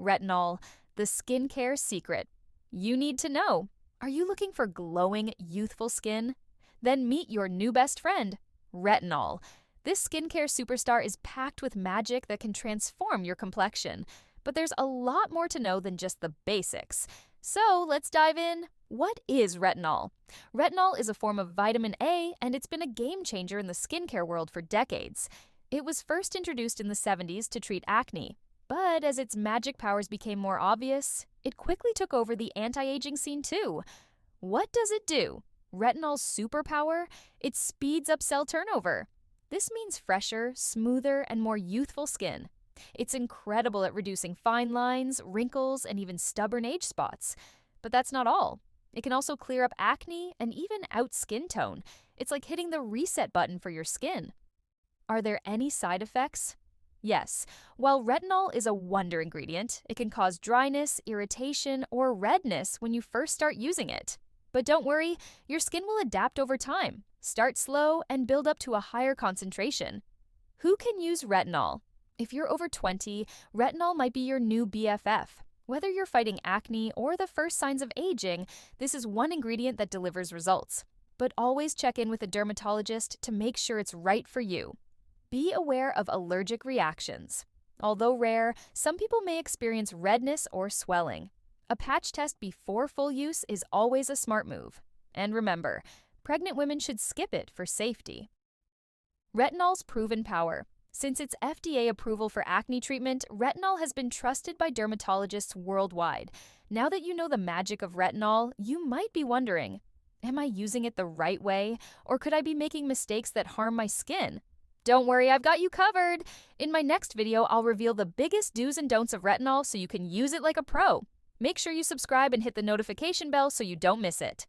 Retinol, the skincare secret. You need to know. Are you looking for glowing, youthful skin? Then meet your new best friend, Retinol. This skincare superstar is packed with magic that can transform your complexion. But there's a lot more to know than just the basics. So let's dive in. What is retinol? Retinol is a form of vitamin A, and it's been a game changer in the skincare world for decades. It was first introduced in the 70s to treat acne. But as its magic powers became more obvious, it quickly took over the anti-aging scene too. What does it do? Retinol's superpower? It speeds up cell turnover. This means fresher, smoother, and more youthful skin. It's incredible at reducing fine lines, wrinkles, and even stubborn age spots. But that's not all. It can also clear up acne and even out skin tone. It's like hitting the reset button for your skin. Are there any side effects? Yes. While retinol is a wonder ingredient, it can cause dryness, irritation, or redness when you first start using it. But don't worry, your skin will adapt over time. Start slow and build up to a higher concentration. Who can use retinol? If you're over 20, retinol might be your new BFF. Whether you're fighting acne or the first signs of aging, this is one ingredient that delivers results. But always check in with a dermatologist to make sure it's right for you. Be aware of allergic reactions. Although rare, some people may experience redness or swelling. A patch test before full use is always a smart move. And remember, pregnant women should skip it for safety. Retinol's proven power. Since its FDA approval for acne treatment, retinol has been trusted by dermatologists worldwide. Now that you know the magic of retinol, you might be wondering, am I using it the right way, or could I be making mistakes that harm my skin? Don't worry, I've got you covered. In my next video, I'll reveal the biggest do's and don'ts of retinol so you can use it like a pro. Make sure you subscribe and hit the notification bell so you don't miss it.